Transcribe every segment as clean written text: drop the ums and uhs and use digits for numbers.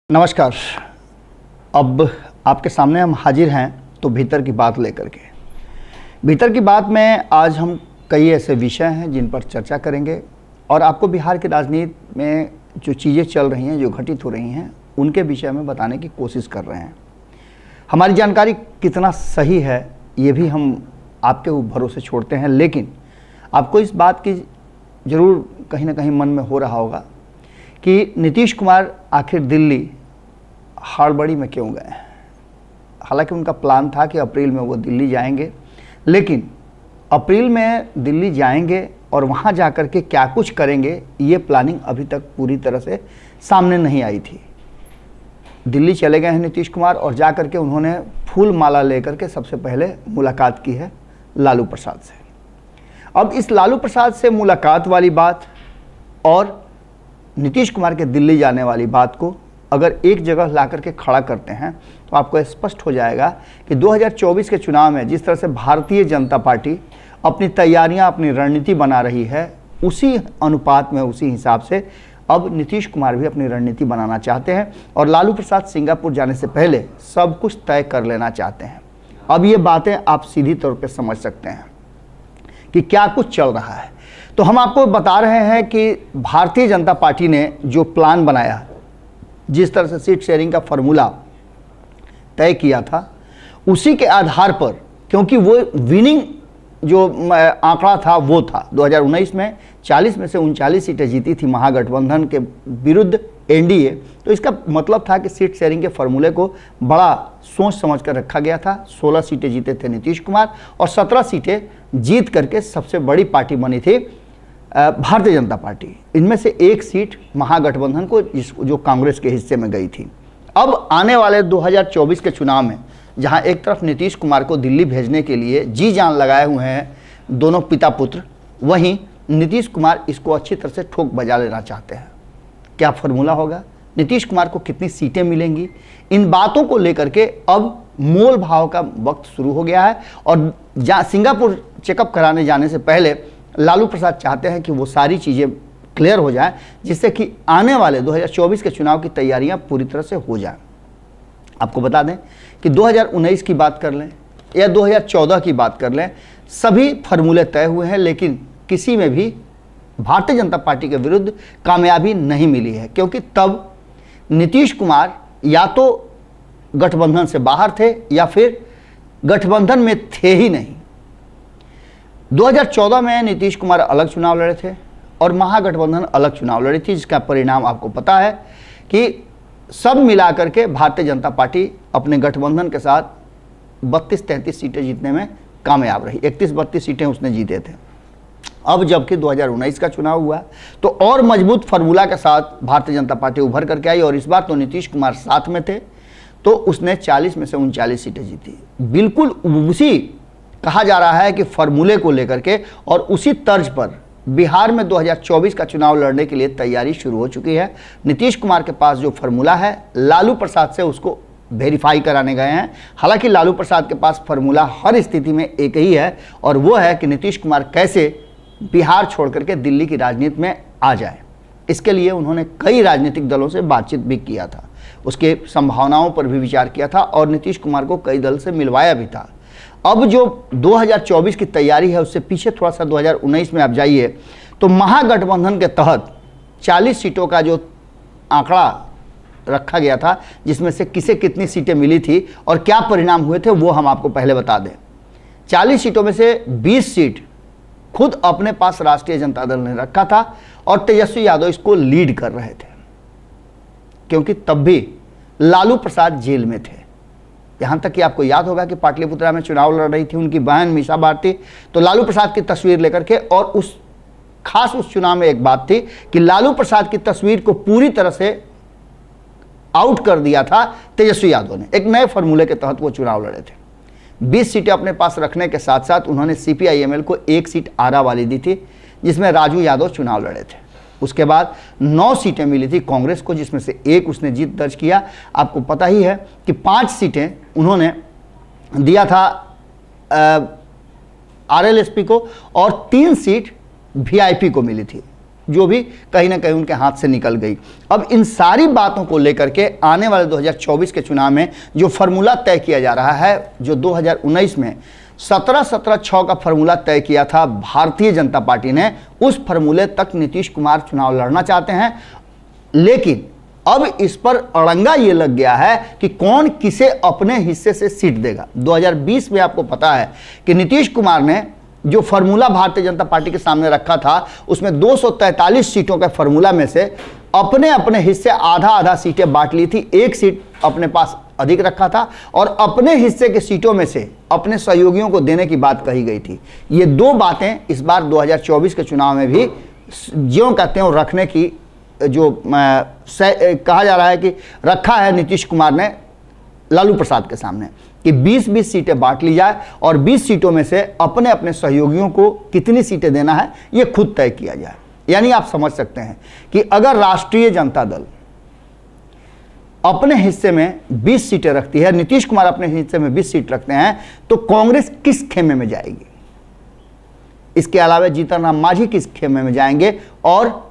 नमस्कार। अब आपके सामने हम हाजिर हैं तो भीतर की बात लेकर के। भीतर की बात में आज हम कई ऐसे विषय हैं जिन पर चर्चा करेंगे और आपको बिहार की राजनीति में जो चीज़ें चल रही हैं, जो घटित हो रही हैं, उनके विषय में बताने की कोशिश कर रहे हैं। हमारी जानकारी कितना सही है ये भी हम आपके भरोसे छोड़ते हैं, लेकिन आपको इस बात की ज़रूर कहीं ना कहीं मन में हो रहा होगा कि नीतीश कुमार आखिर दिल्ली हड़बड़ी में क्यों गए। हालांकि उनका प्लान था कि अप्रैल में वो दिल्ली जाएंगे, लेकिन अप्रैल में दिल्ली जाएंगे और वहाँ जाकर के क्या कुछ करेंगे ये प्लानिंग अभी तक पूरी तरह से सामने नहीं आई थी। दिल्ली चले गए हैं नीतीश कुमार और जाकर के उन्होंने फूल माला लेकर के सबसे पहले मुलाकात की है लालू प्रसाद से। अब इस लालू प्रसाद से मुलाकात वाली बात और नीतीश कुमार के दिल्ली जाने वाली बात को अगर एक जगह ला करके खड़ा करते हैं तो आपको स्पष्ट हो जाएगा कि 2024 के चुनाव में जिस तरह से भारतीय जनता पार्टी अपनी तैयारियां, अपनी रणनीति बना रही है, उसी अनुपात में, उसी हिसाब से अब नीतीश कुमार भी अपनी रणनीति बनाना चाहते हैं और लालू प्रसाद सिंगापुर जाने से पहले सब कुछ तय कर लेना चाहते हैं। अब ये बातें आप सीधी तौर पर समझ सकते हैं कि क्या कुछ चल रहा है। तो हम आपको बता रहे हैं कि भारतीय जनता पार्टी ने जो प्लान बनाया, जिस तरह से सीट शेयरिंग का फॉर्मूला तय किया था, उसी के आधार पर, क्योंकि वो विनिंग जो आंकड़ा था वो था 2019 में 40 में से 39 सीटें जीती थी महागठबंधन के विरुद्ध एनडीए। तो इसका मतलब था कि सीट शेयरिंग के फॉर्मूले को बड़ा सोच समझ कर रखा गया था। 16 सीटें जीते थे नीतीश कुमार और 17 सीटें जीत करके सबसे बड़ी पार्टी बनी थी भारतीय जनता पार्टी। इनमें से एक सीट महागठबंधन को, जो कांग्रेस के हिस्से में गई थी। अब आने वाले 2024 के चुनाव में जहां एक तरफ नीतीश कुमार को दिल्ली भेजने के लिए जी जान लगाए हुए हैं दोनों पिता पुत्र, वहीं नीतीश कुमार इसको अच्छी तरह से ठोक बजा लेना चाहते हैं। क्या फॉर्मूला होगा, नीतीश कुमार को कितनी सीटें मिलेंगी, इन बातों को लेकर के अब मोल भाव का वक्त शुरू हो गया है। और सिंगापुर चेकअप कराने जाने से पहले लालू प्रसाद चाहते हैं कि वो सारी चीज़ें क्लियर हो जाए, जिससे कि आने वाले 2024 के चुनाव की तैयारियां पूरी तरह से हो जाएं। आपको बता दें कि 2019 की बात कर लें या 2014 की बात कर लें, सभी फार्मूले तय हुए हैं, लेकिन किसी में भी भारतीय जनता पार्टी के विरुद्ध कामयाबी नहीं मिली है, क्योंकि तब नीतीश कुमार या तो गठबंधन से बाहर थे या फिर गठबंधन में थे ही नहीं। 2014 में नीतीश कुमार अलग चुनाव लड़े थे और महागठबंधन अलग चुनाव लड़ी थी, जिसका परिणाम आपको पता है कि सब मिलाकर के भारतीय जनता पार्टी अपने गठबंधन के साथ 32-33 सीटें जीतने में कामयाब रही। 31-32 सीटें उसने जीते थे। अब जबकि 2019 का चुनाव हुआ तो और मजबूत फार्मूला के साथ भारतीय जनता पार्टी उभर करके आई और इस बार तो नीतीश कुमार साथ में थे, तो उसने 40 में से 39 सीटें जीती। बिल्कुल उसी कहा जा रहा है कि फार्मूले को लेकर के और उसी तर्ज पर बिहार में 2024 का चुनाव लड़ने के लिए तैयारी शुरू हो चुकी है। नीतीश कुमार के पास जो फार्मूला है, लालू प्रसाद से उसको वेरीफाई कराने गए हैं। हालांकि लालू प्रसाद के पास फार्मूला हर स्थिति में एक ही है और वो है कि नीतीश कुमार कैसे बिहार छोड़ करके दिल्ली की राजनीति में आ जाए। इसके लिए उन्होंने कई राजनीतिक दलों से बातचीत भी किया था, उसके संभावनाओं पर भी विचार किया था और नीतीश कुमार को कई दल से मिलवाया भी था। अब जो 2024 की तैयारी है उससे पीछे थोड़ा सा 2019 में आप जाइए तो महागठबंधन के तहत 40 सीटों का जो आंकड़ा रखा गया था, जिसमें से किसे कितनी सीटें मिली थी और क्या परिणाम हुए थे, वो हम आपको पहले बता दें। 40 सीटों में से 20 सीट खुद अपने पास राष्ट्रीय जनता दल ने रखा था और तेजस्वी यादव इसको लीड कर रहे थे, क्योंकि तब भी लालू प्रसाद जेल में थे। यहाँ तक कि आपको याद होगा कि पाटलिपुत्रा में चुनाव लड़ रही थी उनकी बहन मीसा भारती, तो लालू प्रसाद की तस्वीर लेकर के, और उस चुनाव में एक बात थी कि लालू प्रसाद की तस्वीर को पूरी तरह से आउट कर दिया था तेजस्वी यादव ने। एक नए फॉर्मूले के तहत वो चुनाव लड़े थे। 20 सीटें अपने पास रखने के साथ साथ उन्होंने CPIML को एक सीट आरा वाली दी थी, जिसमें राजू यादव चुनाव लड़े थे। उसके बाद 9 सीटें मिली थी कांग्रेस को, जिसमें से एक उसने जीत दर्ज किया। आपको पता ही है कि 5 सीटें उन्होंने दिया था RLSP को और 3 सीट VIP को मिली थी। जो भी कहीं ना कहीं उनके हाथ से निकल गई। अब इन सारी बातों को लेकर के आने वाले 2024 के चुनाव में जो फार्मूला तय किया जा रहा है, जो 2019 में 17-17-6 का फार्मूला तय किया था भारतीय जनता पार्टी ने, उस फार्मूले तक नीतीश कुमार चुनाव लड़ना चाहते हैं। लेकिन अब इस पर अड़ंगा ये लग गया है कि कौन किसे अपने हिस्से से सीट देगा। 2020 में आपको पता है कि नीतीश कुमार ने जो फार्मूला भारतीय जनता पार्टी के सामने रखा था, उसमें 243 सीटों के फार्मूला में से अपने अपने हिस्से आधा आधा सीटें बांट ली थी। एक सीट अपने पास अधिक रखा था और अपने हिस्से के सीटों में से अपने सहयोगियों को देने की बात कही गई थी। ये दो बातें इस बार 2024 के चुनाव में भी ज्यों का त्यों रखने की जो कहा जा रहा है कि रखा है नीतीश कुमार ने लालू प्रसाद के सामने, कि 20-20 सीटें बांट ली जाए और 20 सीटों में से अपने अपने सहयोगियों को कितनी सीटें देना है ये खुद तय किया जाए। यानी आप समझ सकते हैं कि अगर राष्ट्रीय जनता दल अपने हिस्से में 20 सीटें रखती है, नीतीश कुमार अपने हिस्से में 20 सीट रखते हैं, तो कांग्रेस किस खेमे में जाएगी? इसके अलावा जीतन राम मांझी किस खेमे में जाएंगे और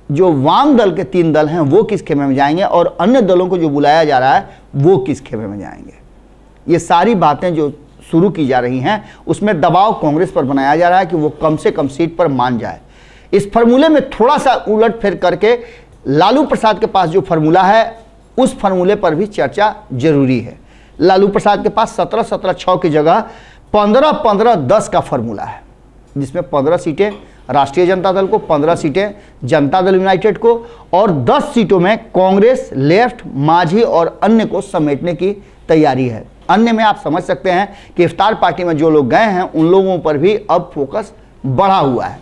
जो वाम दल के 3 दल हैं वो किस खेमे में जाएंगे और अन्य दलों को जो बुलाया जा रहा है वो किस खेमे में जाएंगे? ये सारी बातें जो शुरू की जा रही हैं उसमें दबाव कांग्रेस पर बनाया जा रहा है कि वो कम से कम सीट पर मान जाए। इस फार्मूले में थोड़ा सा उलट फेर करके लालू प्रसाद के पास जो फार्मूला है उस फार्मूले पर भी चर्चा जरूरी है। लालू प्रसाद के पास 17-17-6 की जगह 15-15-10 का फार्मूला है, जिसमें 15 सीटें राष्ट्रीय जनता दल को, 15 सीटें जनता दल यूनाइटेड को और 10 सीटों में कांग्रेस, लेफ्ट, मांझी और अन्य को समेटने की तैयारी है। अन्य में आप समझ सकते हैं कि इफ्तार पार्टी में जो लोग गए हैं उन लोगों पर भी अब फोकस बढ़ा हुआ है।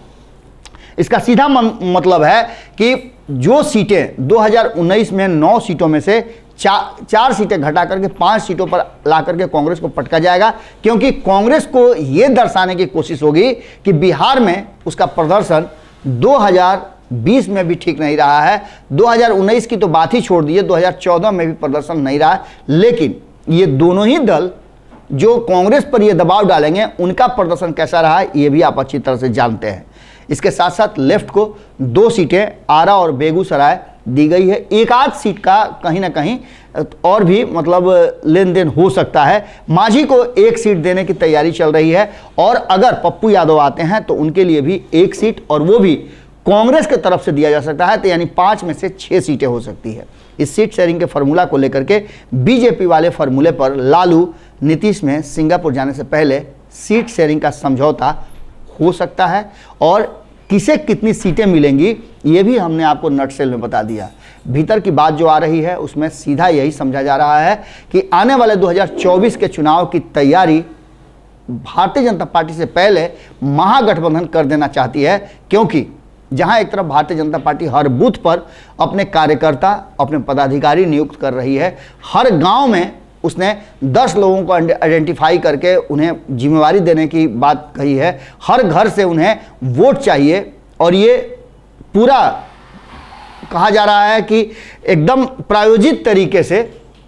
इसका सीधा मतलब है कि जो सीटें 2019 में 9 सीटों में से 4 सीटें घटा करके 5 सीटों पर ला करके कांग्रेस को पटका जाएगा, क्योंकि कांग्रेस को यह दर्शाने की कोशिश होगी कि बिहार में उसका प्रदर्शन 2020 में भी ठीक नहीं रहा है, 2019 की तो बात ही छोड़ दीजिए, 2014 में भी प्रदर्शन नहीं रहा। लेकिन ये दोनों ही दल जो कांग्रेस पर ये दबाव डालेंगे उनका प्रदर्शन कैसा रहा है ये भी आप अच्छी तरह से जानते हैं। इसके साथ साथ लेफ्ट को 2 सीटें आरा और बेगूसराय दी गई है। एक आध सीट का कहीं ना कहीं और भी मतलब लेन देन हो सकता है। मांझी को 1 सीट देने की तैयारी चल रही है और अगर पप्पू यादव आते हैं तो उनके लिए भी 1 सीट और वो भी कांग्रेस की तरफ से दिया जा सकता है, तो यानी 5 में से 6 सीटें हो सकती है। इस सीट शेयरिंग के फार्मूला को लेकर के बीजेपी वाले फार्मूले पर लालू नीतीश में सिंगापुर जाने से पहले सीट शेयरिंग का समझौता हो सकता है और किसे कितनी सीटें मिलेंगी ये भी हमने आपको नटसेल में बता दिया। भीतर की बात जो आ रही है उसमें सीधा यही समझा जा रहा है कि आने वाले 2024 के चुनाव की तैयारी भारतीय जनता पार्टी से पहले महागठबंधन कर देना चाहती है, क्योंकि जहां एक तरफ भारतीय जनता पार्टी हर बूथ पर अपने कार्यकर्ता, अपने पदाधिकारी नियुक्त कर रही है, हर गांव में उसने 10 लोगों को आइडेंटिफाई करके उन्हें जिम्मेवारी देने की बात कही है, हर घर से उन्हें वोट चाहिए और ये पूरा कहा जा रहा है कि एकदम प्रायोजित तरीके से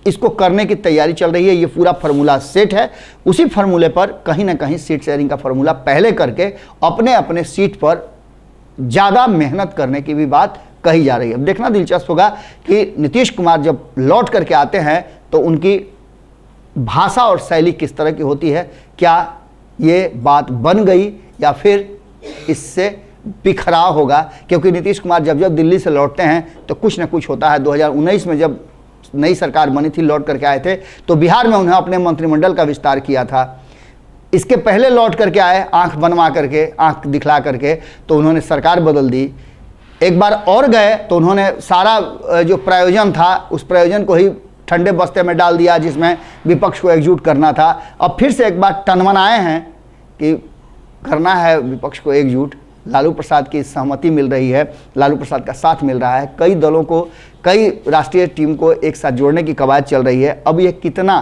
इसको करने की तैयारी चल रही है। ये पूरा फार्मूला सेट है। उसी फार्मूले पर कहीं ना कहीं सीट शेयरिंग का फार्मूला पहले करके अपने अपने सीट पर ज़्यादा मेहनत करने की भी बात कही जा रही है। अब देखना दिलचस्प होगा कि नीतीश कुमार जब लौट करके आते हैं तो उनकी भाषा और शैली किस तरह की होती है, क्या ये बात बन गई या फिर इससे बिखराव होगा, क्योंकि नीतीश कुमार जब जब दिल्ली से लौटते हैं तो कुछ ना कुछ होता है। 2019 में जब नई सरकार बनी थी, लौट करके आए थे तो बिहार में उन्हें अपने मंत्रिमंडल का विस्तार किया था। इसके पहले लौट करके आए आंख बनवा करके, आंख दिखला करके, तो उन्होंने सरकार बदल दी। एक बार और गए तो उन्होंने सारा जो प्रयोजन था उस प्रयोजन को ही ठंडे बस्ते में डाल दिया जिसमें विपक्ष को एकजुट करना था। अब फिर से एक बार टनमनाए हैं कि करना है विपक्ष को एकजुट। लालू प्रसाद की सहमति मिल रही है, लालू प्रसाद का साथ मिल रहा है, कई दलों को, कई राष्ट्रीय टीम को एक साथ जोड़ने की कवायद चल रही है। अब ये कितना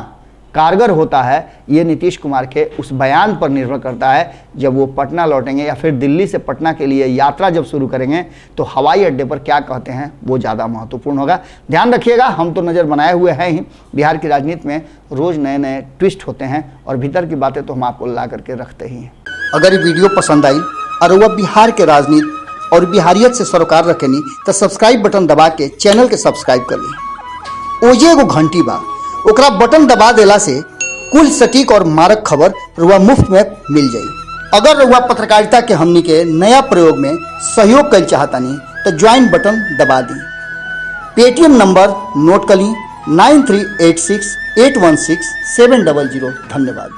कारगर होता है ये नीतीश कुमार के उस बयान पर निर्भर करता है। जब वो पटना लौटेंगे या फिर दिल्ली से पटना के लिए यात्रा जब शुरू करेंगे तो हवाई अड्डे पर क्या कहते हैं वो ज़्यादा महत्वपूर्ण होगा। ध्यान रखिएगा, हम तो नज़र बनाए हुए हैं ही, बिहार की राजनीति में रोज़ नए नए ट्विस्ट होते हैं और भीतर की बातें तो हम आपको ला करके रखते ही हैं। अगर ये वीडियो पसंद आई और वह बिहार के राजनीति और बिहारियत से सरोकार रखेनी तो सब्सक्राइब बटन दबा के चैनल के सब्सक्राइब कर ली। ओजे एगो घंटी बा, ओकरा बटन दबा देला से कुल सटीक और मारक खबर रुआ मुफ्त में मिल जाई। अगर रुआ पत्रकारिता के हमनी के नया प्रयोग में सहयोग कर चाहतानी तो ज्वाइन बटन दबा दी। पेटीएम नंबर नोट कर ली 9386816700। धन्यवाद।